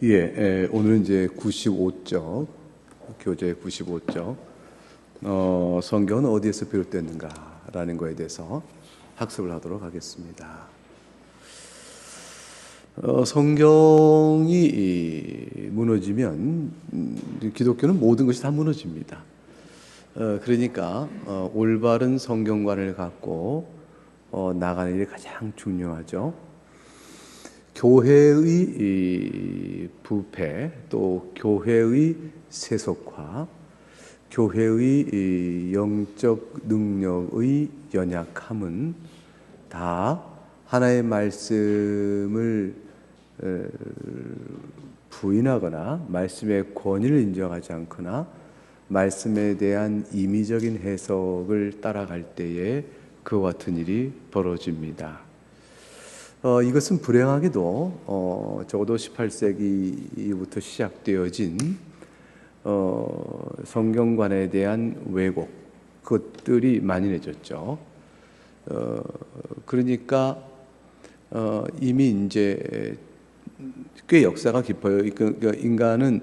오늘은 이제 95쪽, 교재 95쪽, 성경은 어디에서 비롯됐는가라는 거에 대해서 학습을 하도록 하겠습니다. 성경이 무너지면 기독교는 모든 것이 다 무너집니다. 그러니까 올바른 성경관을 갖고 나가는 일이 가장 중요하죠. 교회의 부패, 또 교회의 세속화, 교회의 영적 능력의 연약함은 다 하나의 말씀을 부인하거나 말씀의 권위를 인정하지 않거나 말씀에 대한 임의적인 해석을 따라갈 때에 그와 같은 일이 벌어집니다. 이것은 불행하게도 적어도 18세기부터 시작되어진 성경관에 대한 왜곡, 그것들이 만연해졌죠. 그러니까 이미 이제 꽤 역사가 깊어요. 인간은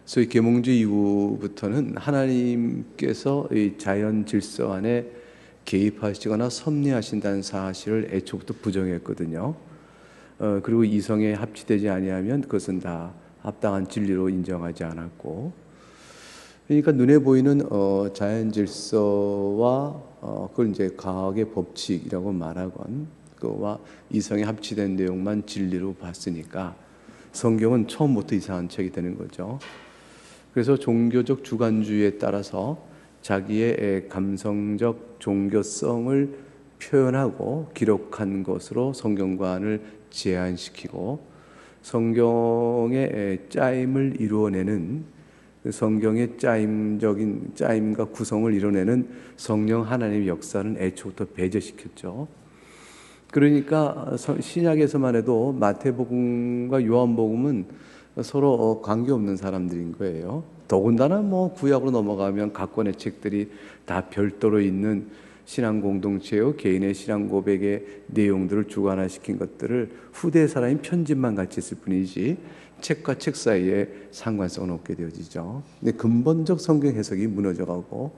소위 계몽주의 이후부터는 하나님께서 이 자연 질서 안에 개입하시거나 섭리하신다는 사실을 애초부터 부정했거든요. 그리고 이성에 합치되지 아니하면 그것은 다 합당한 진리로 인정하지 않았고, 그러니까 눈에 보이는 자연 질서와 그걸 이제 과학의 법칙이라고 말하건 그와 이성에 합치된 내용만 진리로 봤으니까 성경은 처음부터 이상한 책이 되는 거죠. 그래서 종교적 주관주의에 따라서 자기의 감성적 종교성을 표현하고 기록한 것으로 성경관을 제한시키고 성경의 짜임을 이루어내는, 성경의 짜임과 구성을 이뤄내는 성령 하나님의 역사는 애초부터 배제시켰죠. 그러니까 신약에서만 해도 마태복음과 요한복음은 서로 관계없는 사람들인 거예요. 더군다나 구약으로 넘어가면 각권의 책들이 다 별도로 있는 신앙 공동체요, 개인의 신앙 고백의 내용들을 주관화시킨 것들을 후대 사람이 편집만 같이 했을 뿐이지 책과 책 사이에 상관성은 없게 되어지죠. 근데 근본적 성경 해석이 무너져가고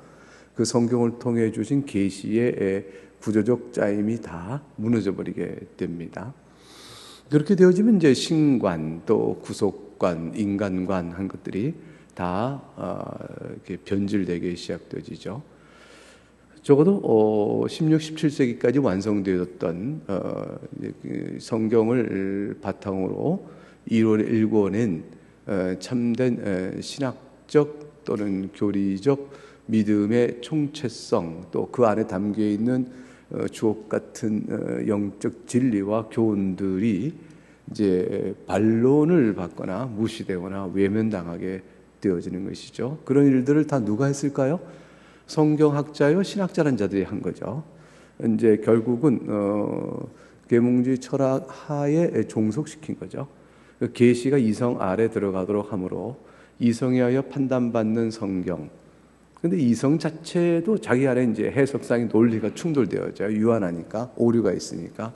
그 성경을 통해 주신 계시의 구조적 짜임이 다 무너져 버리게 됩니다. 그렇게 되어지면 이제 신관, 또 구속관, 인간관 한 것들이 다 이렇게 변질되기 시작되어지죠. 적어도 16, 17세기까지 완성되었던 성경을 바탕으로 일궈낸 참된 신학적 또는 교리적 믿음의 총체성, 또 그 안에 담겨 있는 주옥 같은 영적 진리와 교훈들이 이제 반론을 받거나 무시되거나 외면당하게 되어지는 것이죠. 그런 일들을 다 누가 했을까요? 성경학자요, 신학자라는 자들이 한 거죠. 이제 결국은 계몽주의 철학 하에 종속시킨 거죠. 계시가 이성 아래 들어가도록 함으로 이성에 의하여 판단받는 성경. 근데 이성 자체도 자기 안에 이제 해석상의 논리가 충돌되어져요. 유한하니까, 오류가 있으니까.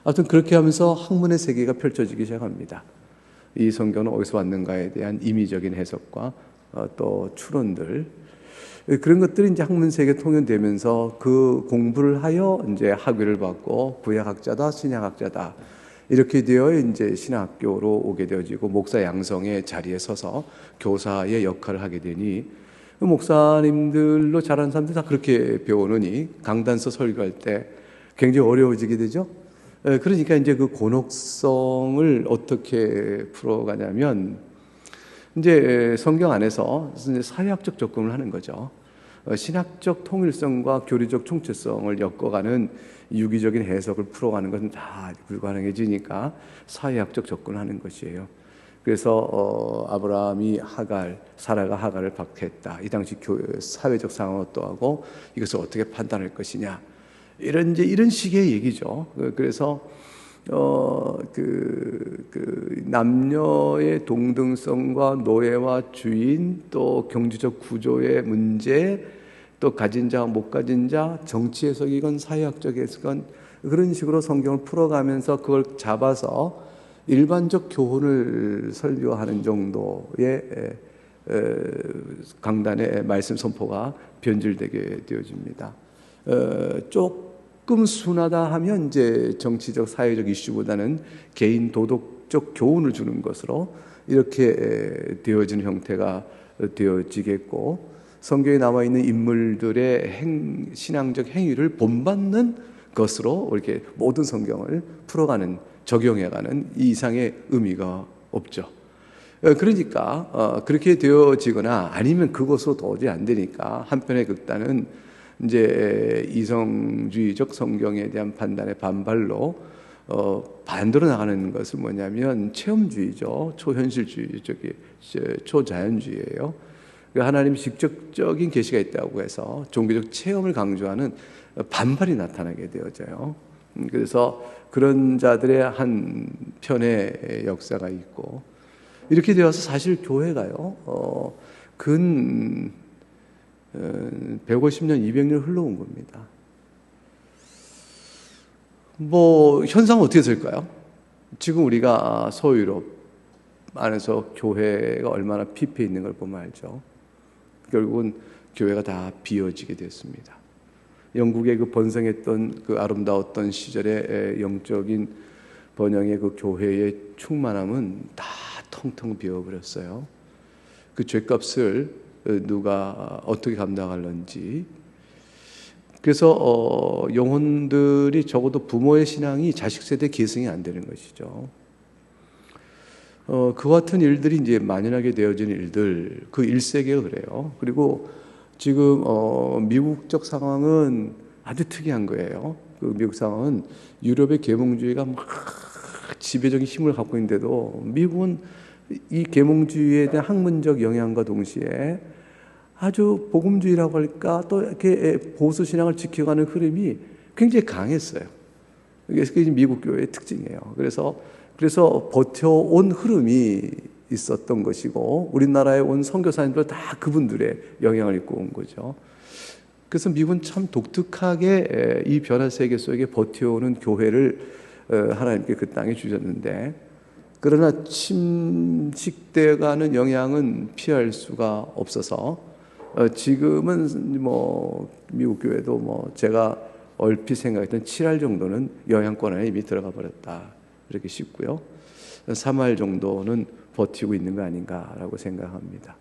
아무튼 그렇게 하면서 학문의 세계가 펼쳐지기 시작합니다. 이 성경은 어디서 왔는가에 대한 임의적인 해석과 또 추론들, 그런 것들이 이제 학문 세계에 통용되면서 그 공부를 하여 이제 학위를 받고 구약학자다, 신약학자다 이렇게 되어 이제 신학교로 오게 되어지고 목사 양성의 자리에 서서 교사의 역할을 하게 되니, 목사님들로 자란 사람들 다 그렇게 배우느니 강단서 설교할 때 굉장히 어려워지게 되죠. 그러니까 이제 그 곤혹성을 어떻게 풀어가냐면 이제 성경 안에서 사회학적 접근을 하는 거죠. 신학적 통일성과 교리적 총체성을 엮어가는 유기적인 해석을 풀어가는 것은 다 불가능해지니까 사회학적 접근을 하는 것이에요. 그래서 아브라함이 사라가 하갈을 박해했다. 이 당시 사회적 상황은 어떠하고 이것을 어떻게 판단할 것이냐. 이런 식의 얘기죠. 그래서 남녀의 동등성과 노예와 주인, 또 경제적 구조의 문제, 또 가진 자와 못 가진 자, 정치 해석이건 사회학적 해석이건 그런 식으로 성경을 풀어가면서 그걸 잡아서 일반적 교훈을 설교하는 정도의 강단의 말씀 선포가 변질되게 되어집니다. 조금 순하다 하면 이제 정치적, 사회적 이슈보다는 개인 도덕적 교훈을 주는 것으로 이렇게 되어지는 형태가 되어지겠고, 성경에 나와 있는 인물들의 신앙적 행위를 본받는 것으로 이렇게 모든 성경을 풀어가는, 적용해가는 이 이상의 의미가 없죠. 그러니까 그렇게 되어지거나 아니면 그것으로 도저히 안 되니까 한편의 극단은 이제 이성주의적 성경에 대한 판단의 반발로 반대로 나가는 것은 뭐냐면 체험주의죠. 초현실주의, 초자연주의예요. 하나님의 직접적인 계시가 있다고 해서 종교적 체험을 강조하는 반발이 나타나게 되어져요. 그래서 그런 자들의 한 편의 역사가 있고, 이렇게 되어서 사실 교회가요, 근 150년, 200년 흘러온 겁니다. 현상은 어떻게 될까요? 지금 우리가 서유럽 안에서 교회가 얼마나 피폐해 있는 걸 보면 알죠. 결국은 교회가 다 비어지게 됐습니다. 영국의 그 번성했던 그 아름다웠던 시절의 영적인 번영의 그 교회의 충만함은 다 텅텅 비어버렸어요. 그 죄값을 누가 어떻게 감당할런지. 그래서 영혼들이 적어도 부모의 신앙이 자식 세대 계승이 안 되는 것이죠. 그 같은 일들이 이제 만연하게 되어지는 일들, 그 1세기가 그래요. 그리고 지금 미국적 상황은 아주 특이한 거예요. 그 미국 상황은 유럽의 계몽주의가 막 지배적인 힘을 갖고 있는데도 미국은 이 계몽주의에 대한 학문적 영향과 동시에 아주 복음주의라고 할까, 또 이렇게 보수 신앙을 지켜가는 흐름이 굉장히 강했어요. 그게 미국 교회의 특징이에요. 그래서 버텨온 흐름이 있었던 것이고, 우리나라에 온 선교사님들 다 그분들의 영향을 입고 온 거죠. 그래서 미국은 참 독특하게 이 변화 세계 속에 버텨오는 교회를 하나님께 그 땅에 주셨는데, 그러나 침식되어가는 영향은 피할 수가 없어서 지금은 미국 교회도 제가 얼핏 생각했던 7할 정도는 영향권 안에 이미 들어가 버렸다, 이렇게 싶고요. 3할 정도는 버티고 있는 거 아닌가라고 생각합니다.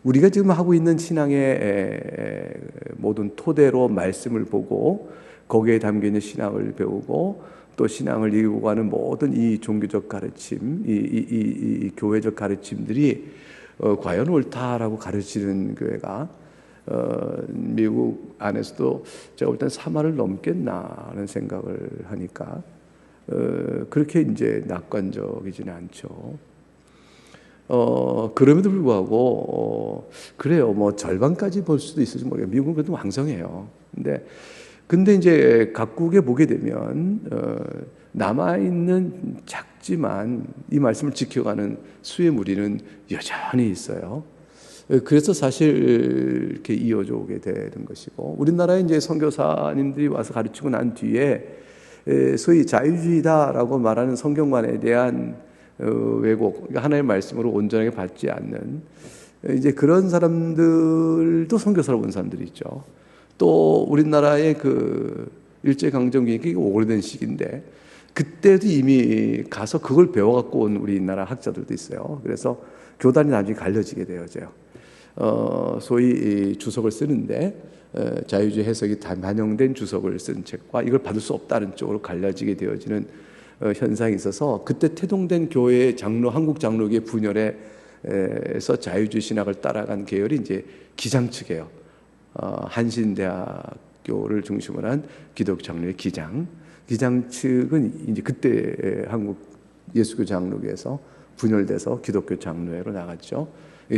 우리가 지금 하고 있는 신앙의 모든 토대로 말씀을 보고 거기에 담겨있는 신앙을 배우고 또 신앙을 이루고 가는 모든 이 종교적 가르침, 이 교회적 가르침들이 과연 옳다라고 가르치는 교회가 미국 안에서도 제가 볼 땐 3할을 넘겠나 하는 생각을 하니까 그렇게 이제 낙관적이지는 않죠. 그럼에도 불구하고 그래요. 절반까지 볼 수도 있을지 모르겠어요. 미국은 그래도 왕성해요. 근데 이제 각국에 보게 되면 남아있는 작지만 이 말씀을 지켜가는 수의 무리는 여전히 있어요. 그래서 사실 이렇게 이어져 오게 되는 것이고, 우리나라에 이제 선교사님들이 와서 가르치고 난 뒤에 소위 자유주의다라고 말하는 성경관에 대한 왜곡, 하나의 말씀으로 온전하게 받지 않는 이제 그런 사람들도 선교사로 본 사람들이 있죠. 또 우리나라의 그 일제강점기 오래된 시기인데 그때도 이미 가서 그걸 배워갖고 온 우리나라 학자들도 있어요. 그래서 교단이 나중에 갈려지게 되어져요. 소위 주석을 쓰는데 자유주의 해석이 다 반영된 주석을 쓴 책과 이걸 받을 수 없다는 쪽으로 갈려지게 되어지는 현상이 있어서, 그때 태동된 교회의 장로, 한국 장로교의 분열에서 자유주의 신학을 따라간 계열이 이제 기장 측이에요. 한신대학교를 중심으로 한 기독 장로의 기장 측은 이제 그때 한국 예수교 장로교에서 분열돼서 기독교 장로회로 나갔죠.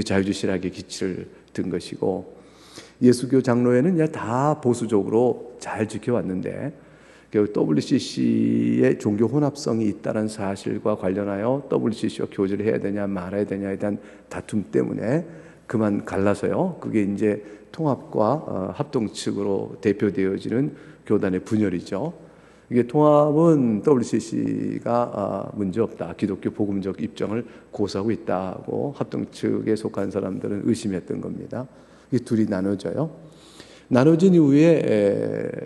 자유주의 신학의 기치를 든 것이고, 예수교 장로회는 그냥 다 보수적으로 잘 지켜왔는데 WCC의 종교 혼합성이 있다는 사실과 관련하여 WCC와 교제를 해야 되냐 말아야 되냐에 대한 다툼 때문에 그만 갈라서요. 그게 이제 통합과 합동 측으로 대표되어지는 교단의 분열이죠. 이게 통합은 WCC가 문제 없다, 기독교 복음적 입장을 고수하고 있다고 합동 측에 속한 사람들은 의심했던 겁니다. 이 둘이 나눠져요. 나눠진 이후에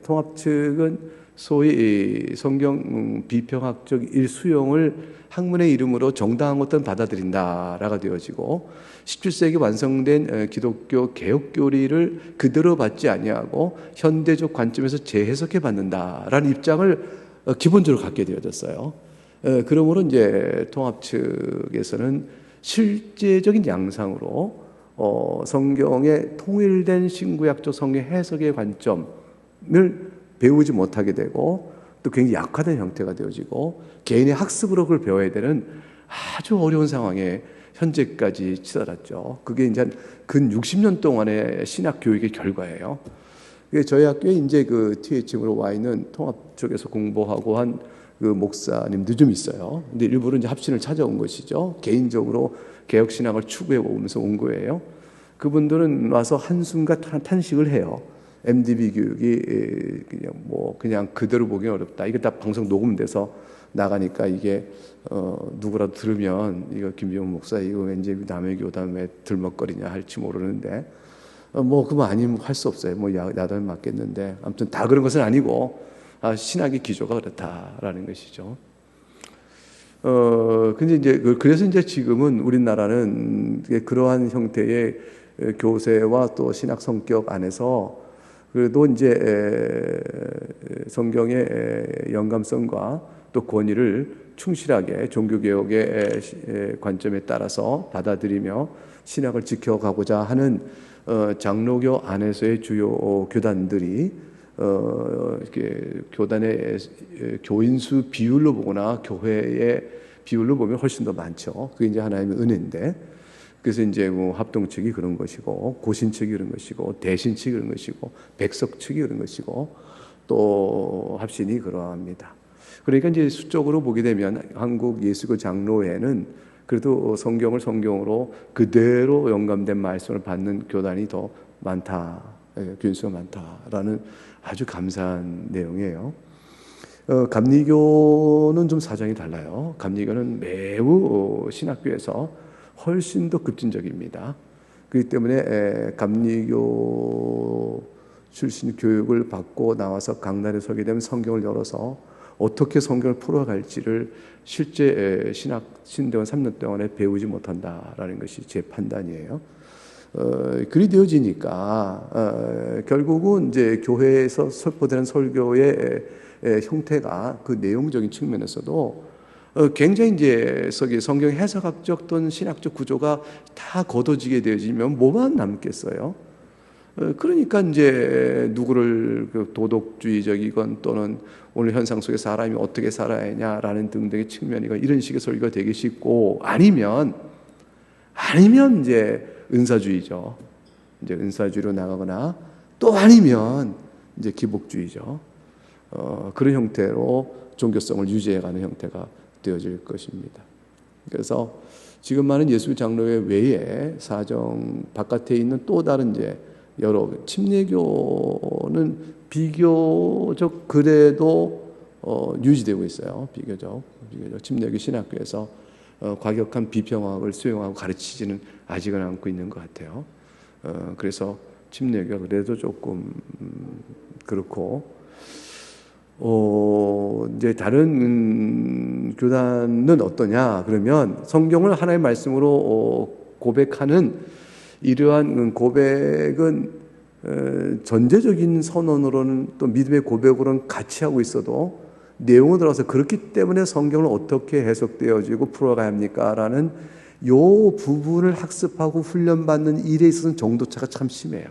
통합 측은 소위 성경 비평학적 일수용을 학문의 이름으로 정당한 것들은 받아들인다라가 되어지고 17세기 완성된 기독교 개혁교리를 그대로 받지 아니하고 현대적 관점에서 재해석해 받는다라는 입장을 기본적으로 갖게 되어졌어요. 그러므로 이제 통합 측에서는 실제적인 양상으로 성경의 통일된 신구약적 성경 해석의 관점을 배우지 못하게 되고 또 굉장히 약화된 형태가 되어지고 개인의 학습으로 그걸 배워야 되는 아주 어려운 상황에 현재까지 치달았죠. 그게 이제 근 60년 동안의 신학 교육의 결과예요. 저희 학교에 이제 그 THM으로 와 있는 통합 쪽에서 공부하고 한 그 목사님도 좀 있어요. 근데 일부러 이제 합신을 찾아온 것이죠. 개인적으로 개혁 신학을 추구해 오면서 온 거예요. 그분들은 와서 한숨과 탄식을 해요. MDB 교육이 그냥 그대로 보기 어렵다. 이거 다 방송 녹음돼서 나가니까 이게 누구라도 들으면 이거 김병훈 목사 이거 왠지 남의 교담에 들먹거리냐 할지 모르는데 그거 아니면 할 수 없어요. 야단 맞겠는데 아무튼 다 그런 것은 아니고 신학의 기조가 그렇다라는 것이죠. 근데 이제 그래서 이제 지금은 우리나라는 그러한 형태의 교세와 또 신학 성격 안에서 그래도 이제 성경의 영감성과 또 권위를 충실하게 종교개혁의 관점에 따라서 받아들이며 신학을 지켜가고자 하는 장로교 안에서의 주요 교단들이 이렇게 교단의 교인수 비율로 보거나 교회의 비율로 보면 훨씬 더 많죠. 그게 이제 하나님의 은혜인데, 그래서 이제 합동 측이 그런 것이고, 고신 측이 그런 것이고, 대신 측이 그런 것이고, 백석 측이 그런 것이고, 또 합신이 그러합니다. 그러니까 이제 수적으로 보게 되면 한국 예수교 장로회는 그래도 성경을 성경으로 그대로 영감된 말씀을 받는 교단이 더 많다, 교인수가 많다라는 아주 감사한 내용이에요. 감리교는 좀 사정이 달라요. 감리교는 매우 신학교에서 훨씬 더 급진적입니다. 그렇기 때문에 감리교 출신 교육을 받고 나와서 강단에 서게 되면 성경을 열어서 어떻게 성경을 풀어갈지를 실제 신대원 3년 동안에 배우지 못한다라는 것이 제 판단이에요. 그리 되어지니까 결국은 이제 교회에서 선포되는 설교의 형태가 그 내용적인 측면에서도 굉장히 이제 성경 해석학적 또는 신학적 구조가 다 걷어지게 되어지면 뭐만 남겠어요? 그러니까 이제 누구를 도덕주의적이건 또는 오늘 현상 속에 사람이 어떻게 살아야 하냐라는 등등의 측면이건 이런 식의 설교가 되기 쉽고 아니면 이제 은사주의죠. 이제 은사주의로 나가거나 또 아니면 이제 기복주의죠. 그런 형태로 종교성을 유지해가는 형태가 되어질 것입니다. 그래서 지금 많은 예수 장로회 외에 사정 바깥에 있는 또 다른 이제 여러 침례교는 비교적 그래도 유지되고 있어요. 비교적 침례교 신학교에서 과격한 비평학을 수용하고 가르치지는 아직은 않고 있는 것 같아요. 그래서 침례교가 그래도 조금 그렇고 이제 다른 교단은 어떠냐 그러면 성경을 하나의 말씀으로 고백하는 이러한 고백은 전제적인 선언으로는 또 믿음의 고백으로는 같이 하고 있어도 내용을 들어서 그렇기 때문에 성경을 어떻게 해석되어지고 풀어가야 합니까? 라는 요 부분을 학습하고 훈련받는 일에 있어서는 정도차가 참 심해요.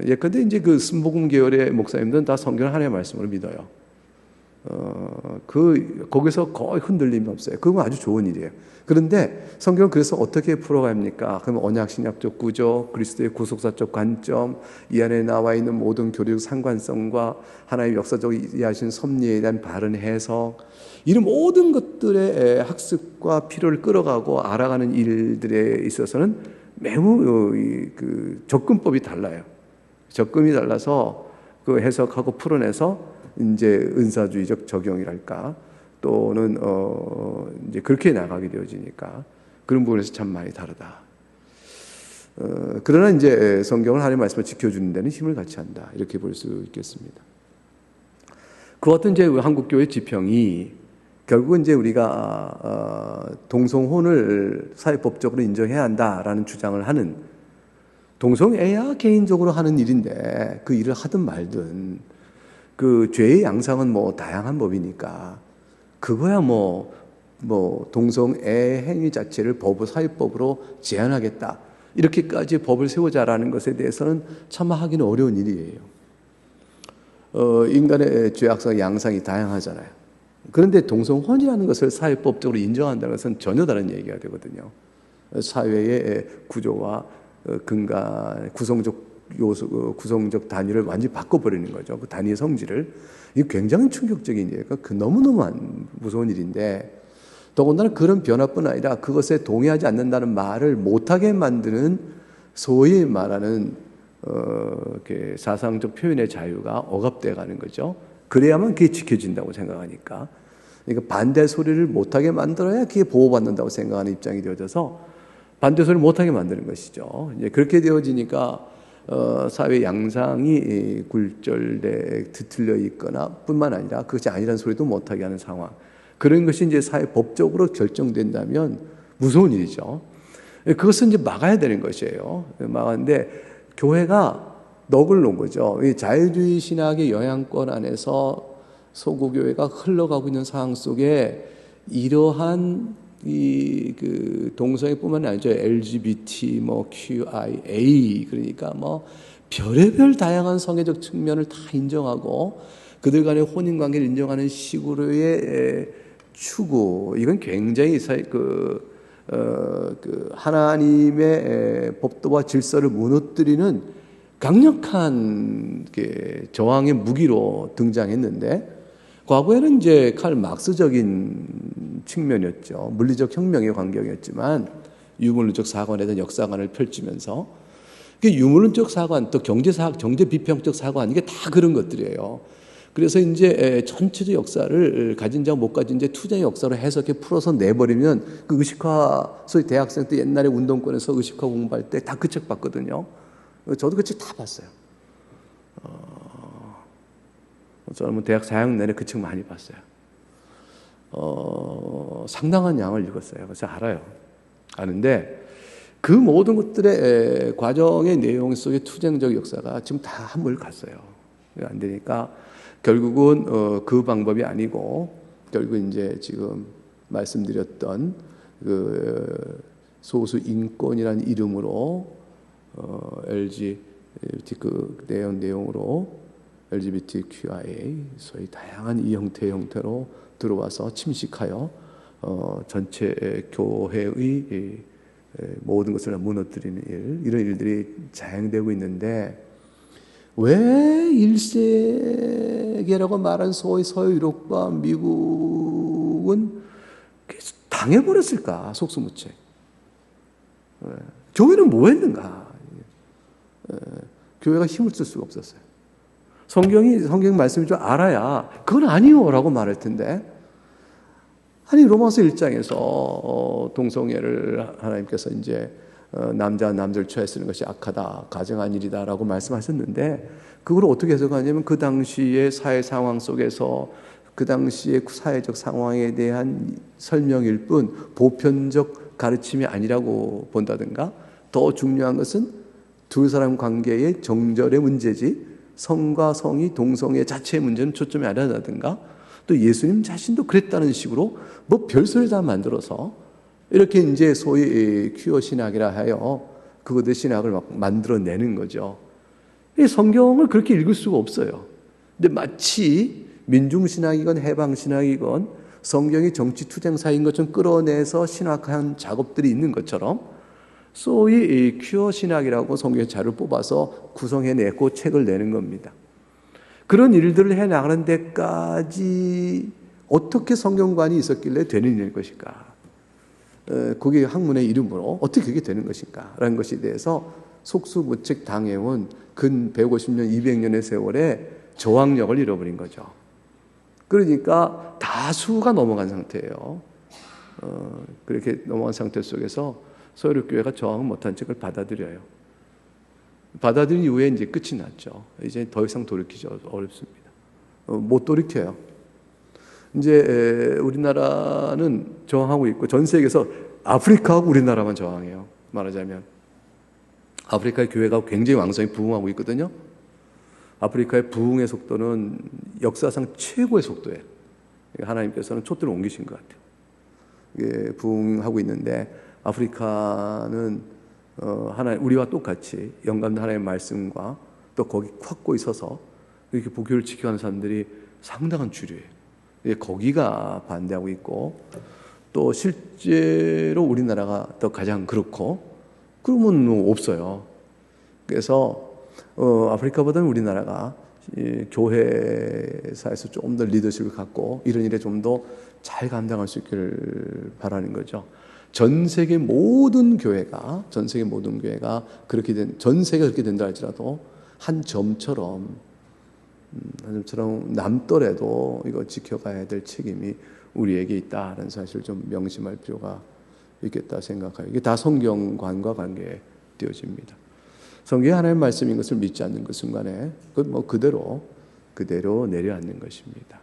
예컨대 이제 그 순복음 계열의 목사님들은 다 성경을 하나의 말씀으로 믿어요. 거기서 거의 흔들림이 없어요. 그건 아주 좋은 일이에요. 그런데 성경을 그래서 어떻게 풀어가야 합니까? 그럼 언약신약적 구조, 그리스도의 구속사적 관점, 이 안에 나와 있는 모든 교리적 상관성과 하나의 역사적으로 이해하신 섭리에 대한 바른 해석, 이런 모든 것들의 학습과 필요를 끌어가고 알아가는 일들에 있어서는 매우 그 접근법이 달라요. 접근이 달라서 그 해석하고 풀어내서 이제 은사주의적 적용이랄까 또는 이제 그렇게 나가게 되어지니까 그런 부분에서 참 많이 다르다. 그러나 이제 성경을 하나님의 말씀을 지켜주는 데는 힘을 같이 한다. 이렇게 볼 수 있겠습니다. 그와 같은 이제 한국교회 지평이 결국은 이제 우리가 동성혼을 사회법적으로 인정해야 한다라는 주장을 하는, 동성애야 개인적으로 하는 일인데 그 일을 하든 말든 그 죄의 양상은 뭐 다양한 법이니까 그거야 뭐 동성애 행위 자체를 사회법으로 제한하겠다 이렇게까지 법을 세우자라는 것에 대해서는 참 하기는 어려운 일이에요. 인간의 죄악성 양상이 다양하잖아요. 그런데 동성혼이라는 것을 사회법적으로 인정한다는 것은 전혀 다른 얘기가 되거든요. 사회의 구조와 근간 구성적 요소, 구성적 단위를 완전히 바꿔버리는 거죠. 그 단위의 성질을. 이게 굉장히 충격적인 일이니까 너무너무 무서운 일인데, 더군다나 그런 변화뿐 아니라 그것에 동의하지 않는다는 말을 못하게 만드는 소위 말하는 사상적 표현의 자유가 억압되어 가는 거죠. 그래야만 그게 지켜진다고 생각하니까. 그러니까 반대 소리를 못하게 만들어야 그게 보호받는다고 생각하는 입장이 되어져서 반대 소리를 못하게 만드는 것이죠. 이제 그렇게 되어지니까 사회 양상이 굴절돼 뒤틀려 있거나 뿐만 아니라 그것이 아니라는 소리도 못하게 하는 상황. 그런 것이 이제 사회법적으로 결정된다면 무서운 일이죠. 그것은 이제 막아야 되는 것이에요. 막았는데 교회가 넋을 놓은 거죠. 이 자유주의 신학의 영향권 안에서 소구교회가 흘러가고 있는 상황 속에 이러한 그 동성애뿐만 아니죠. LGBT, QIA, 그러니까 별의별 다양한 성애적 측면을 다 인정하고 그들 간의 혼인 관계를 인정하는 식으로의 추구, 이건 굉장히 하나님의 법도와 질서를 무너뜨리는 강력한 저항의 무기로 등장했는데, 과거에는 이제 칼 막스적인 측면이었죠. 물리적 혁명의 광경이었지만 유물론적 사관에 대한 역사관을 펼치면서 유물론적 사관, 또 경제 비평적 사관, 이게 다 그런 것들이에요. 그래서 이제 전체적 역사를 가진 자와 못 가진 자의 투쟁의 역사로 해석해 풀어서 내버리면 그 의식화, 소위 대학생 때 옛날에 운동권에서 의식화 공부할 때 다 그 책 봤거든요. 저도 그 책 다 봤어요. 저는 대학 4학년 내내 그 책 많이 봤어요. 상당한 양을 읽었어요. 그래서 알아요. 아는데 그 모든 것들의 과정의 내용 속에 투쟁적 역사가 지금 다 한물 갔어요. 안 되니까 결국은 그 방법이 아니고 결국 이제 지금 말씀드렸던 그 소수 인권이라는 이름으로 LGBT 그 내용으로 LGBTQIA 소위 다양한 이 형태로 들어와서 침식하여 전체 교회의 모든 것을 무너뜨리는 이런 일들이 자행되고 있는데, 왜 1세계라고 말한 소위 서유럽과 미국은 당해버렸을까? 속수무책. 교회는 뭐 했는가? 교회가 힘을 쓸 수가 없었어요. 성경 말씀을 좀 알아야 그건 아니요 라고 말할 텐데, 아니 로마서 1장에서 동성애를 하나님께서 이제 남자와 남자를 취하여 쓰는 것이 악하다, 가증한 일이다라고 말씀하셨는데, 그걸 어떻게 해석하냐면 그 당시의 사회 상황 속에서 그 당시의 사회적 상황에 대한 설명일 뿐 보편적 가르침이 아니라고 본다든가, 더 중요한 것은 두 사람 관계의 정절의 문제지 성과 성이 동성애 자체의 문제는 초점이 아니라든가, 또 예수님 자신도 그랬다는 식으로 별소리 다 만들어서 이렇게 이제 소위 퀴어 신학이라 하여 그것의 신학을 막 만들어내는 거죠. 이 성경을 그렇게 읽을 수가 없어요. 근데 마치 민중신학이건 해방신학이건 성경이 정치투쟁사인 것처럼 끌어내서 신학한 작업들이 있는 것처럼 소위 퀴어 신학이라고 성경의 자료를 뽑아서 구성해내고 책을 내는 겁니다. 그런 일들을 해나가는 데까지 어떻게 성경관이 있었길래 되는 일일 것일까? 그게 학문의 이름으로 어떻게 그게 되는 것인가? 라는 것에 대해서 속수무책 당해온 근 150년, 200년의 세월에 저항력을 잃어버린 거죠. 그러니까 다수가 넘어간 상태예요. 그렇게 넘어간 상태 속에서 서유럽교회가 저항을 못한 책을 받아들여요. 받아들인 이후에 이제 끝이 났죠. 이제 더 이상 돌이키기 어렵습니다. 못 돌이켜요. 이제 우리나라는 저항하고 있고 전 세계에서 아프리카하고 우리나라만 저항해요. 말하자면 아프리카의 교회가 굉장히 왕성히 부흥하고 있거든요. 아프리카의 부흥의 속도는 역사상 최고의 속도예요. 하나님께서는 촛대를 옮기신 것 같아요. 이게 부흥하고 있는데 아프리카는 우리와 똑같이 영감된 하나님의 말씀과 또 거기 확고 있어서 이렇게 복교를 지켜가는 사람들이 상당한 주류예요. 거기가 반대하고 있고 또 실제로 우리나라가 더 가장 그렇고 그러면 없어요. 그래서 아프리카보다는 우리나라가 교회사에서 조금 더 리더십을 갖고 이런 일에 좀 더 잘 감당할 수 있기를 바라는 거죠. 전 세계 모든 교회가 그렇게 전 세계가 그렇게 된다 할지라도 한 점처럼 남더라도 이거 지켜가야 될 책임이 우리에게 있다는 사실을 좀 명심할 필요가 있겠다 생각해요. 이게 다 성경관과 관계되어집니다. 성경이 하나님의 말씀인 것을 믿지 않는 그 순간에 그대로 내려앉는 것입니다.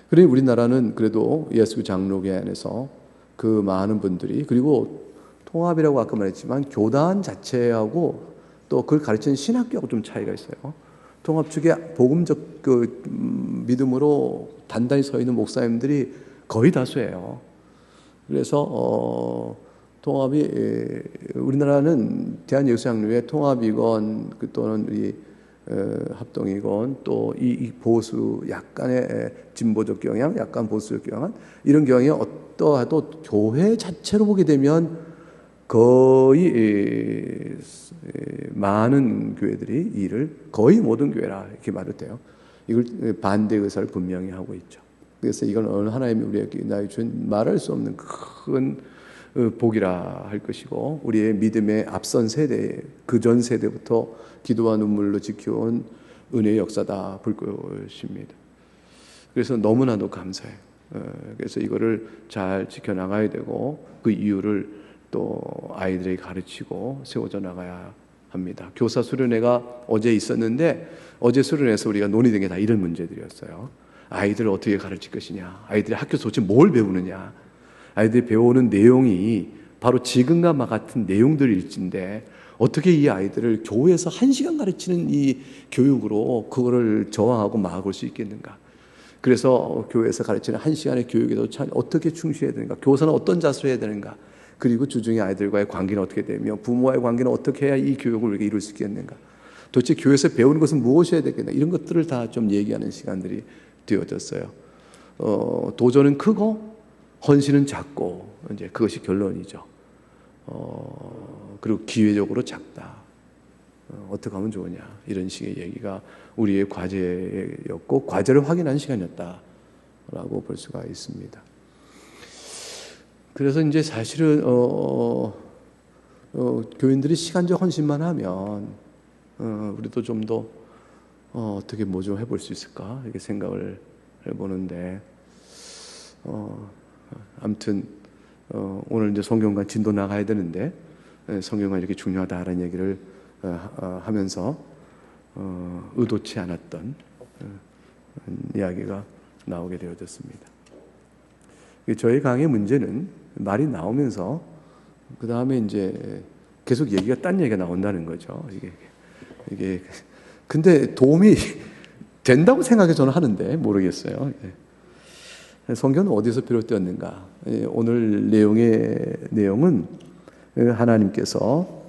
그러니 우리나라는 그래도 예수 장로계 안에서 그 많은 분들이 그리고 통합이라고 아까 말했지만 교단 자체하고 또 그걸 가르치는 신학교하고 좀 차이가 있어요. 통합 측에 복음적 그 믿음으로 단단히 서 있는 목사님들이 거의 다수예요. 그래서 통합이 우리나라는 대한예수장로회 통합이건 또는 이 합동이건 또 이 보수 약간의 진보적 경향, 약간 보수적 경향 이런 경향이 어떠하도 교회 자체로 보게 되면 거의 많은 교회들이 이를 거의 모든 교회라 이렇게 말해도 돼요. 이걸 반대 의사를 분명히 하고 있죠. 그래서 이건 어느 하나님이 우리에게 나에게 준 말할 수 없는 큰 복이라 할 것이고 우리의 믿음의 앞선 세대, 그 전 세대부터 기도와 눈물로 지켜온 은혜의 역사다 볼 것입니다. 그래서 너무나도 감사해요. 그래서 이거를 잘 지켜나가야 되고 그 이유를 또 아이들에게 가르치고 세워져 나가야 합니다. 교사 수련회가 어제 있었는데 어제 수련회에서 우리가 논의된 게 다 이런 문제들이었어요. 아이들을 어떻게 가르칠 것이냐, 아이들이 학교에서 도대체 뭘 배우느냐, 아이들이 배우는 내용이 바로 지금과 같은 내용들일진데 어떻게 이 아이들을 교회에서 1시간 가르치는 이 교육으로 그거를 저항하고 막을 수 있겠는가. 그래서 교회에서 가르치는 1시간의 교육에도 어떻게 충실해야 되는가, 교사는 어떤 자세로 해야 되는가, 그리고 주중에 아이들과의 관계는 어떻게 되며 부모와의 관계는 어떻게 해야 이 교육을 우리가 이룰 수 있겠는가, 도대체 교회에서 배우는 것은 무엇이 해야 되겠나, 이런 것들을 다 좀 얘기하는 시간들이 되어졌어요. 도전은 크고 헌신은 작고 이제 그것이 결론이죠. 그리고 기회적으로 작다. 어떻게 하면 좋으냐, 이런 식의 얘기가 우리의 과제였고 과제를 확인한 시간이었다라고 볼 수가 있습니다. 그래서 이제 사실은 교인들이 시간적 헌신만 하면 우리도 좀 더 어떻게 뭐 좀 해볼 수 있을까 이렇게 생각을 해보는데 아무튼 오늘 이제 성경관 진도 나가야 되는데 성경관 이렇게 중요하다라는 얘기를 하면서 의도치 않았던 이야기가 나오게 되어졌습니다. 저희 강의 문제는 말이 나오면서 그 다음에 이제 계속 얘기가 딴 얘기가 나온다는 거죠. 이게 근데 도움이 된다고 생각해 저는 하는데 모르겠어요. 성경은 어디서 비롯되었는가? 오늘 내용은 하나님께서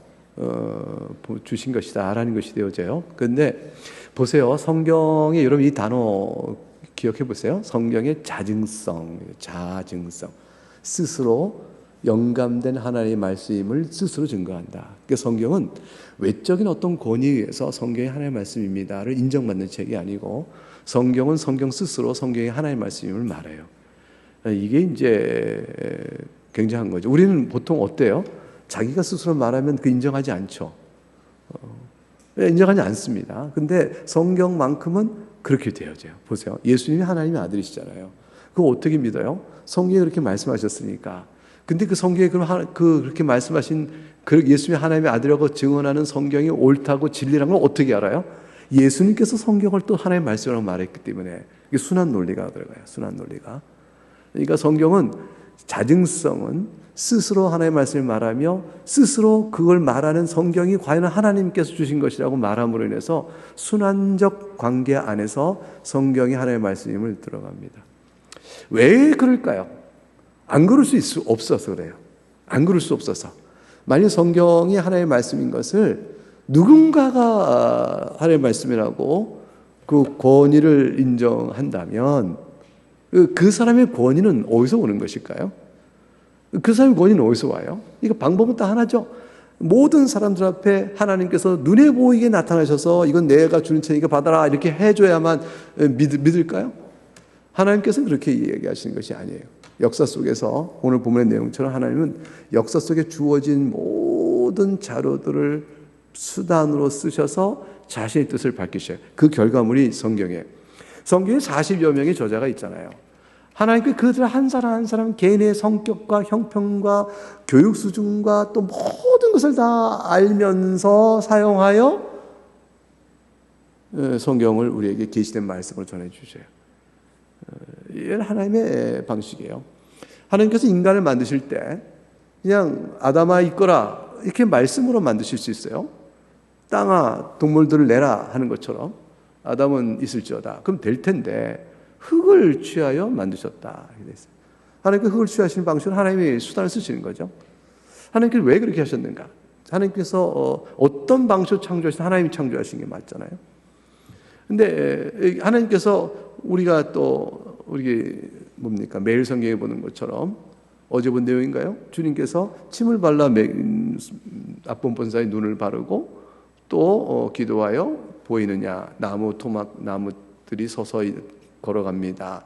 주신 것이다라는 것이 되어져요. 그런데 보세요. 성경에 여러분 이 단어 기억해 보세요. 성경의 자증성, 스스로 영감된 하나님의 말씀을 스스로 증거한다. 그러니까 성경은 외적인 어떤 권위에 의해서 성경이 하나님의 말씀입니다를 인정받는 책이 아니고 성경은 성경 스스로 성경이 하나님의 말씀임을 말해요. 이게 이제 굉장한 거죠. 우리는 보통 어때요? 자기가 스스로 말하면 그 인정하지 않죠. 인정하지 않습니다. 근데 성경만큼은 그렇게 되어져요. 보세요. 예수님이 하나님의 아들이시잖아요. 그거 어떻게 믿어요? 성경에 그렇게 말씀하셨으니까. 근데 그 성경에 그렇게 말씀하신 예수님이 하나님의 아들이라고 증언하는 성경이 옳다고 진리라는 걸 어떻게 알아요? 예수님께서 성경을 또 하나님의 말씀이라고 말했기 때문에 이게 순환 논리가 들어가요. 순환 논리가. 그러니까 성경은 자증성은 스스로 하나님의 말씀을 말하며 스스로 그걸 말하는 성경이 과연 하나님께서 주신 것이라고 말함으로 인해서 순환적 관계 안에서 성경이 하나님의 말씀임을 들어갑니다. 왜 그럴까요? 안 그럴 수 없어서 그래요. 안 그럴 수 없어서. 만약 성경이 하나님의 말씀인 것을 누군가가 하나님의 말씀이라고 그 권위를 인정한다면 그 사람의 권위는 어디서 오는 것일까요? 그 사람의 권위는 어디서 와요? 이거 방법은 딱 하나죠. 모든 사람들 앞에 하나님께서 눈에 보이게 나타나셔서 이건 내가 주는 책이니까 받아라 이렇게 해줘야만 믿을까요? 하나님께서는 그렇게 얘기하시는 것이 아니에요. 역사 속에서 오늘 본문의 내용처럼 하나님은 역사 속에 주어진 모든 자료들을 수단으로 쓰셔서 자신의 뜻을 밝히셔요. 그 결과물이 성경에 40여 명의 저자가 있잖아요. 하나님께 그들 한 사람 한 사람 개인의 성격과 형편과 교육 수준과 또 모든 것을 다 알면서 사용하여 성경을 우리에게 계시된 말씀을 전해주셔요. 이건 하나님의 방식이에요. 하나님께서 인간을 만드실 때 그냥 아담아 있거라 이렇게 말씀으로 만드실 수 있어요. 땅아 동물들을 내라 하는 것처럼 아담은 있을지어다. 그럼 될 텐데 흙을 취하여 만드셨다. 하나님께서 흙을 취하시는 방식은 하나님이 수단을 쓰시는 거죠. 하나님께서 왜 그렇게 하셨는가? 하나님께서 어떤 방식으로 창조하신 하나님이 창조하신 게 맞잖아요. 근데 하나님께서 우리가 또 우리 뭡니까? 매일 성경에 보는 것처럼 어제 본 내용인가요? 주님께서 침을 발라 앞본본사의 눈을 바르고 또 기도하여 보이느냐 나무 토막 나무들이 서서히 걸어갑니다.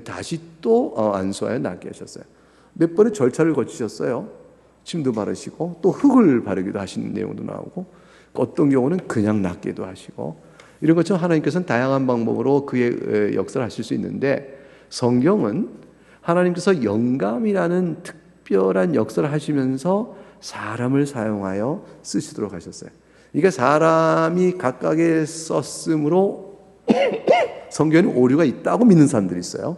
다시 또 안수하여 낫게 하셨어요. 몇 번의 절차를 거치셨어요. 침도 바르시고 또 흙을 바르기도 하시는 내용도 나오고 어떤 경우는 그냥 낫기도 하시고 이런 것처럼 하나님께서는 다양한 방법으로 그의 역사를 하실 수 있는데 성경은 하나님께서 영감이라는 특별한 역사를 하시면서 사람을 사용하여 쓰시도록 하셨어요. 그러니까 사람이 각각의 썼음으로 성경에는 오류가 있다고 믿는 사람들이 있어요.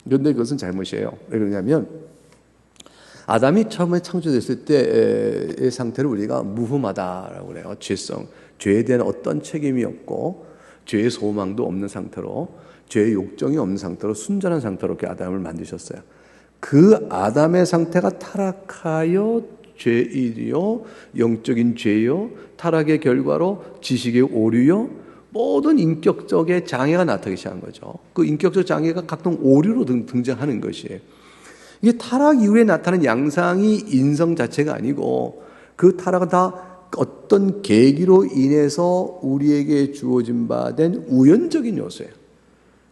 그런데 그것은 잘못이에요. 왜 그러냐면 아담이 처음에 창조됐을 때의 상태를 우리가 무흠하다라고 그래요. 죄에 대한 어떤 책임이 없고 죄의 소망도 없는 상태로 죄의 욕정이 없는 상태로 순전한 상태로 이렇게 아담을 만드셨어요. 그 아담의 상태가 타락하여 죄이요 영적인 죄요 타락의 결과로 지식의 오류요 모든 인격적의 장애가 나타나기 시작한 거죠. 그 인격적 장애가 각종 오류로 등장하는 것이에요. 이게 타락 이후에 나타나는 양상이 인성 자체가 아니고 그 타락은 다 어떤 계기로 인해서 우리에게 주어진 바 된 우연적인 요소예요.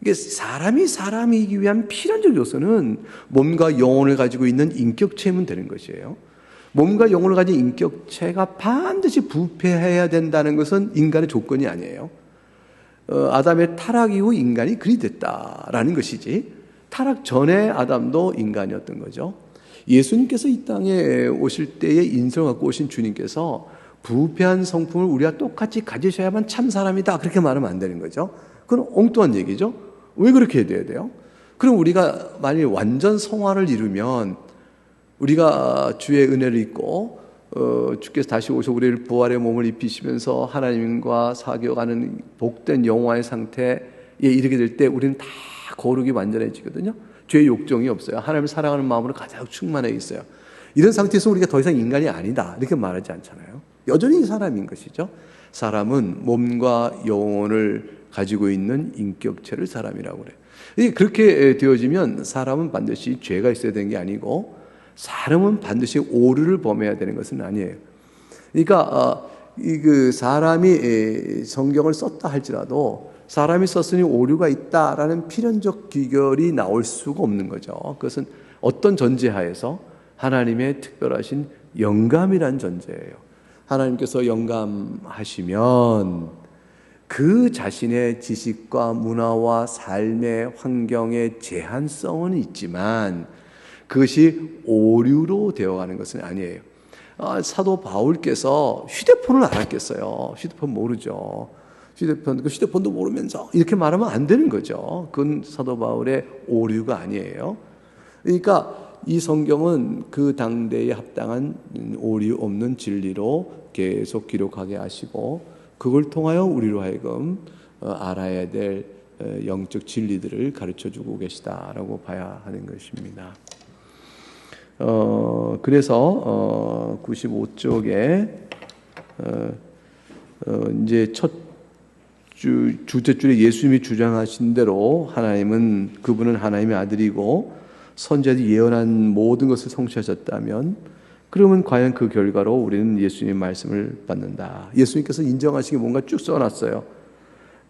이게 사람이기 위한 필연적 요소는 몸과 영혼을 가지고 있는 인격체면 되는 것이에요. 몸과 영혼을 가진 인격체가 반드시 부패해야 된다는 것은 인간의 조건이 아니에요. 아담의 타락 이후 인간이 그리 됐다라는 것이지 타락 전에 아담도 인간이었던 거죠. 예수님께서 이 땅에 오실 때의 인성을 갖고 오신 주님께서 부패한 성품을 우리가 똑같이 가지셔야만 참 사람이다 그렇게 말하면 안 되는 거죠. 그건 엉뚱한 얘기죠. 왜 그렇게 돼야 돼요? 그럼 우리가 만일 완전 성화를 이루면 우리가 주의 은혜를 입고 주께서 다시 오셔 우리를 부활의 몸을 입히시면서 하나님과 사귀어가는 복된 영화의 상태에 이르게 될 때 우리는 다 거룩이 완전해지거든요. 죄의 욕정이 없어요. 하나님을 사랑하는 마음으로 가장 충만해 있어요. 이런 상태에서 우리가 더 이상 인간이 아니다 이렇게 말하지 않잖아요. 여전히 사람인 것이죠. 사람은 몸과 영혼을 가지고 있는 인격체를 사람이라고 그래요. 그렇게 되어지면 사람은 반드시 죄가 있어야 되는 게 아니고 사람은 반드시 오류를 범해야 되는 것은 아니에요. 그러니까 그 사람이 성경을 썼다 할지라도 사람이 썼으니 오류가 있다라는 필연적 귀결이 나올 수가 없는 거죠. 그것은 어떤 전제하에서 하나님의 특별하신 영감이란 존재예요. 하나님께서 영감하시면 그 자신의 지식과 문화와 삶의 환경의 제한성은 있지만 그것이 오류로 되어가는 것은 아니에요. 사도 바울께서 휴대폰을 알았겠어요? 휴대폰 모르죠. 휴대폰도 모르면서 이렇게 말하면 안 되는 거죠. 그건 사도 바울의 오류가 아니에요. 그러니까 이 성경은 그 당대에 합당한 오류 없는 진리로 계속 기록하게 하시고 그걸 통하여 우리로 하여금 알아야 될 영적 진리들을 가르쳐주고 계시다라고 봐야 하는 것입니다. 그래서 95쪽에 이제 둘째 줄에 예수님이 주장하신 대로 그분은 하나님의 아들이고 선지자들이 예언한 모든 것을 성취하셨다면 그러면 과연 그 결과로 우리는 예수님의 말씀을 받는다. 예수님께서 인정하신 게 뭔가 쭉 써놨어요.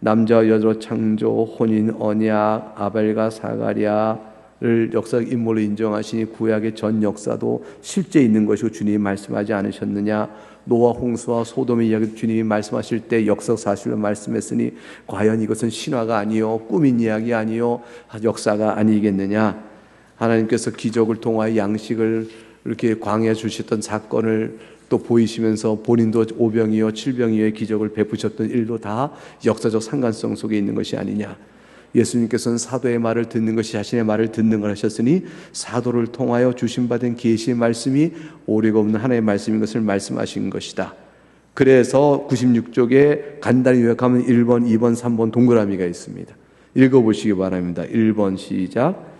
남자와 여자로 창조, 혼인, 언약, 아벨과 사가랴를 역사적 인물로 인정하시니 구약의 전 역사도 실제 있는 것이고 주님이 말씀하지 않으셨느냐. 노아 홍수와 소돔의 이야기도 주님이 말씀하실 때 역사적 사실로 말씀했으니 과연 이것은 신화가 아니요 꾸민 이야기 아니요 역사가 아니겠느냐. 하나님께서 기적을 통하여 양식을 이렇게 광야에 주셨던 사건을 또 보이시면서 본인도 오병이어 칠병이어의 기적을 베푸셨던 일도 다 역사적 상관성 속에 있는 것이 아니냐. 예수님께서는 사도의 말을 듣는 것이 자신의 말을 듣는 걸 하셨으니 사도를 통하여 주신받은 계시의 말씀이 오류가 없는 하나님의 말씀인 것을 말씀하신 것이다. 그래서 96쪽에 간단히 요약하면 1번, 2번, 3번 동그라미가 있습니다. 읽어보시기 바랍니다. 1번 시작.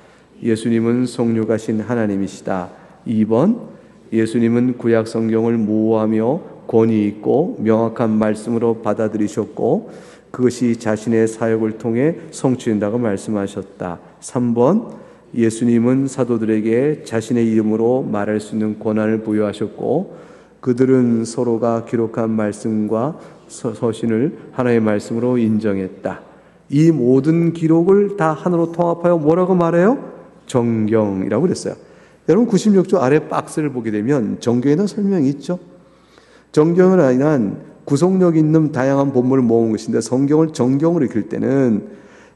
예수님은 성육하신 하나님이시다. 2번, 예수님은 구약 성경을 모호하며 권위 있고 명확한 말씀으로 받아들이셨고 그것이 자신의 사역을 통해 성취된다고 말씀하셨다. 3번, 예수님은 사도들에게 자신의 이름으로 말할 수 있는 권한을 부여하셨고 그들은 서로가 기록한 말씀과 서신을 하나의 말씀으로 인정했다. 이 모든 기록을 다 하나로 통합하여 뭐라고 말해요? 정경이라고 그랬어요. 여러분 96조 아래 박스를 보게 되면 정경에는 설명이 있죠. 정경은 아니란 구속력 있는 다양한 본문을 모은 것인데 성경을 정경으로 읽을 때는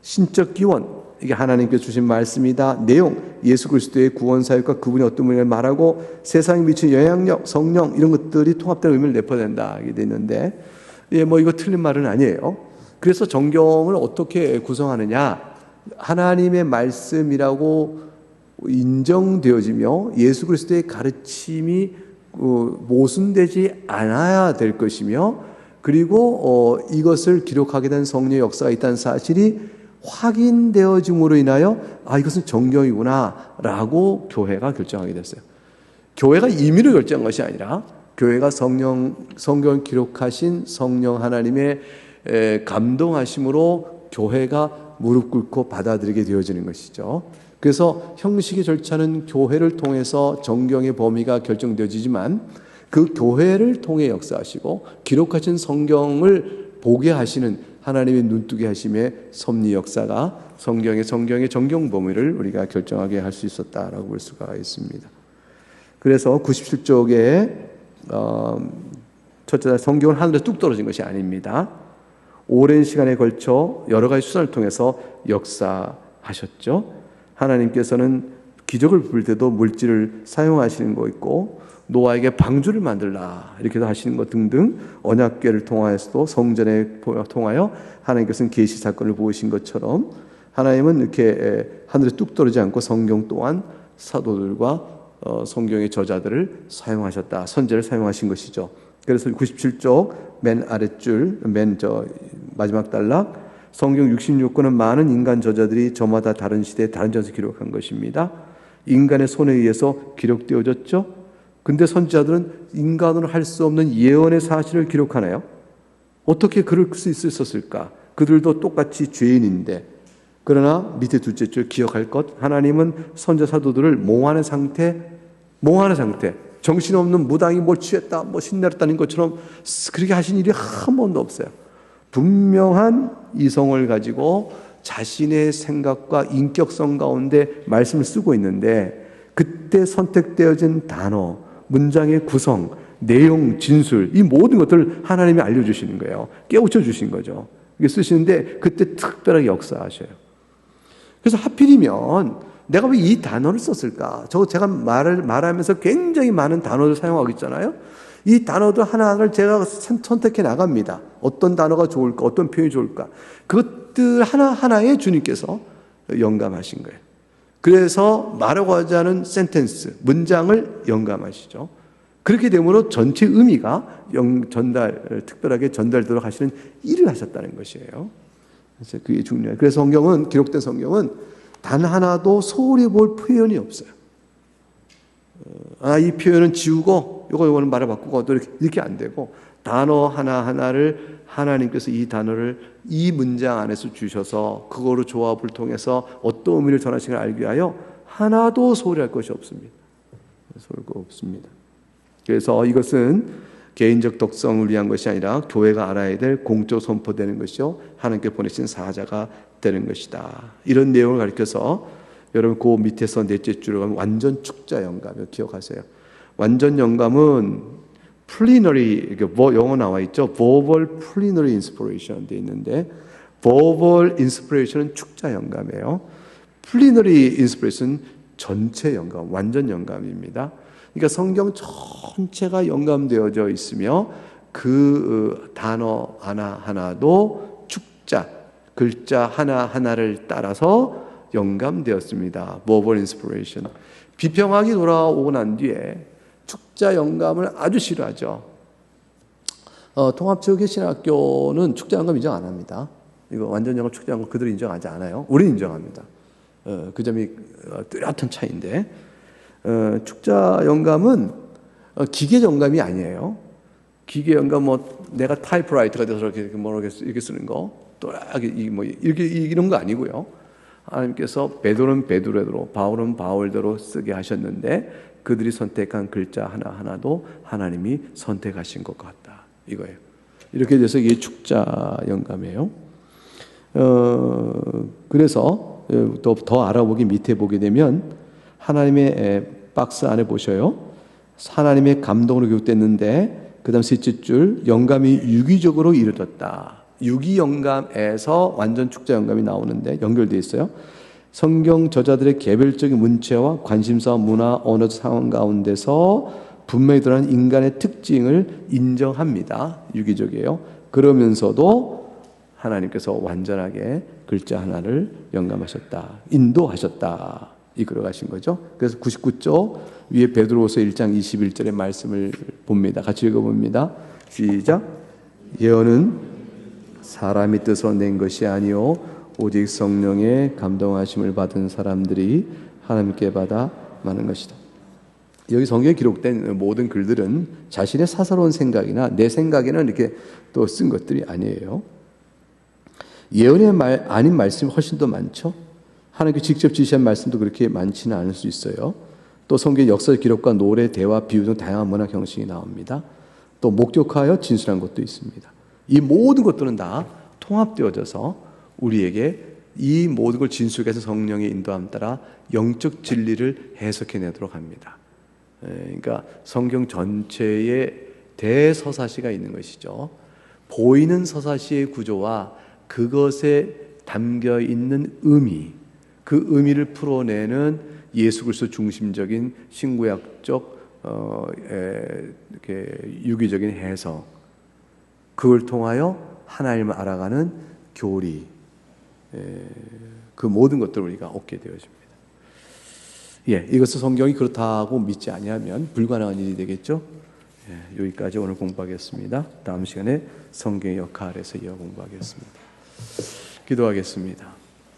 신적 기원, 이게 하나님께서 주신 말씀이다. 내용, 예수 그리스도의 구원 사역과 그분이 어떤 분을 말하고 세상에 미친 영향력, 성령 이런 것들이 통합된 의미를 내포된다 이게 되는데 이거 틀린 말은 아니에요. 그래서 정경을 어떻게 구성하느냐? 하나님의 말씀이라고 인정되어지며 예수 그리스도의 가르침이 모순되지 않아야 될 것이며 그리고 이것을 기록하게 된 성령의 역사가 있다는 사실이 확인되어짐으로 인하여 이것은 정경이구나 라고 교회가 결정하게 됐어요. 교회가 임의로 결정한 것이 아니라 교회가 성경을 기록하신 성령 하나님의 감동하심으로 교회가 무릎 꿇고 받아들이게 되어지는 것이죠. 그래서 형식의 절차는 교회를 통해서 정경의 범위가 결정되어지지만 그 교회를 통해 역사하시고 기록하신 성경을 보게 하시는 하나님의 눈뜨게 하심의 섭리 역사가 성경의 정경 범위를 우리가 결정하게 할 수 있었다라고 볼 수가 있습니다. 그래서 97쪽에 첫째 성경은 하늘에 뚝 떨어진 것이 아닙니다. 오랜 시간에 걸쳐 여러 가지 수단을 통해서 역사하셨죠. 하나님께서는 기적을 부를 때도 물질을 사용하시는 거 있고 노아에게 방주를 만들라 이렇게도 하시는 것 등등 언약궤를 통하여서도 성전에 통하여 하나님께서는 계시 사건을 보이신 것처럼 하나님은 이렇게 하늘에 뚝 떨어지지 않고 성경 또한 사도들과 성경의 저자들을 사용하셨다. 선제를 사용하신 것이죠. 그래서 97쪽 맨 아랫줄 마지막 단락 성경 66권은 많은 인간 저자들이 저마다 다른 시대에 다른 전서 기록한 것입니다. 인간의 손에 의해서 기록되어졌죠. 근데 선지자들은 인간으로 할 수 없는 예언의 사실을 기록하나요? 어떻게 그럴 수 있었을까? 그들도 똑같이 죄인인데 그러나 밑에 둘째 줄 기억할 것 하나님은 선지자 사도들을 몽환의 상태 정신없는 무당이 뭘 취했다 신내렸다는 것처럼 그렇게 하신 일이 한 번도 없어요. 분명한 이성을 가지고 자신의 생각과 인격성 가운데 말씀을 쓰고 있는데 그때 선택되어진 단어, 문장의 구성, 내용, 진술, 이 모든 것들을 하나님이 알려주시는 거예요. 깨우쳐 주신 거죠. 이게 쓰시는데 그때 특별하게 역사하셔요. 그래서 하필이면 내가 왜 이 단어를 썼을까? 제가 말하면서 굉장히 많은 단어를 사용하고 있잖아요. 이 단어들 하나를 제가 선택해 나갑니다. 어떤 단어가 좋을까? 어떤 표현이 좋을까? 그것들 하나하나에 주님께서 영감하신 거예요. 그래서 말하고 하자는 센텐스, 문장을 영감하시죠. 그렇게 되므로 전체 의미가 특별하게 전달되도록 하시는 일을 하셨다는 것이에요. 그래서 그게 중요해요. 그래서 기록된 성경은 단 하나도 소홀히 볼 표현이 없어요. 이 표현은 지우고 요거는 말을 바꾸고 또 이렇게 안 되고, 단어 하나하나를 하나님께서 이 단어를 이 문장 안에서 주셔서 그거로 조합을 통해서 어떤 의미를 전하시는가 알기 위하여 하나도 소홀히 할 것이 없습니다. 소홀할 거 없습니다. 그래서 이것은 개인적 독성을 위한 것이 아니라 교회가 알아야 될 공적 선포되는 것이요, 하나님께 보내신 사자가 되는 것이다. 이런 내용을 가르쳐서 여러분 그 밑에서 넷째 줄을 가면 완전 축자 영감, 기억하세요. 완전 영감은 plenary, 영어 나와 있죠. verbal plenary inspiration 돼 있는데, verbal inspiration은 축자 영감이에요. plenary inspiration 전체 영감, 완전 영감입니다. 그러니까 성경 전체가 영감되어져 있으며 그 단어 하나하나도 축자, 글자 하나하나를 따라서 영감되었습니다. verbal inspiration. 비평학이 돌아오고 난 뒤에 축자 영감을 아주 싫어하죠. 통합체육회 신학교는 축자 영감 인정 안 합니다. 이거 완전 영감, 축자 영감 그들이 인정하지 않아요. 우리는 인정합니다. 그 점이 뚜렷한 차이인데, 축자 영감은 기계 영감이 아니에요. 기계 영감 내가 타이프라이터가 돼서 이렇게 쓰는 거, 또 이렇게 이런 거 아니고요. 하나님께서 베드로는 베드로대로, 바울은 바울대로 쓰게 하셨는데 그들이 선택한 글자 하나하나도 하나님이 선택하신 것 같다, 이거예요. 이렇게 돼서 이게 축자 영감이에요. 그래서 또 더 알아보기 밑에 보게 되면 하나님의 박스 안에 보셔요. 하나님의 감동으로 기록됐는데 그 다음 셋째 줄, 영감이 유기적으로 이루어졌다. 유기 영감에서 완전 축자 영감이 나오는데 연결되어 있어요. 성경 저자들의 개별적인 문체와 관심사와 문화, 언어 상황 가운데서 분명히 드러난 인간의 특징을 인정합니다. 유기적이에요. 그러면서도 하나님께서 완전하게 글자 하나를 영감하셨다, 인도하셨다, 이끌어 가신 거죠. 그래서 99쪽 위에 베드로후서 1장 21절의 말씀을 봅니다. 같이 읽어봅니다. 시작. 예언은 사람이 뜻으로 낸 것이 아니요 오직 성령의 감동하심을 받은 사람들이 하나님께 받아 많은 것이다. 여기 성경에 기록된 모든 글들은 자신의 사사로운 생각이나 내 생각에는 이렇게 또 쓴 것들이 아니에요. 예언의 아닌 말씀이 훨씬 더 많죠. 하나님께 직접 지시한 말씀도 그렇게 많지는 않을 수 있어요. 또 성경의 역사적 기록과 노래, 대화, 비유 등 다양한 문학 형식이 나옵니다. 또 목격하여 진술한 것도 있습니다. 이 모든 것들은 다 통합되어져서 우리에게 이 모든 걸 진술해서 성령의 인도함 따라 영적 진리를 해석해내도록 합니다. 그러니까 성경 전체에 대서사시가 있는 것이죠. 보이는 서사시의 구조와 그것에 담겨있는 의미, 그 의미를 풀어내는 예수 그리스도 중심적인 신구약적 이렇게 유기적인 해석, 그걸 통하여 하나님을 알아가는 교리, 그 모든 것들을 우리가 얻게 되어집니다. 이것을 성경이 그렇다고 믿지 아니하면 불가능한 일이 되겠죠. 여기까지 오늘 공부하겠습니다. 다음 시간에 성경의 역할에서 이어 공부하겠습니다. 기도하겠습니다.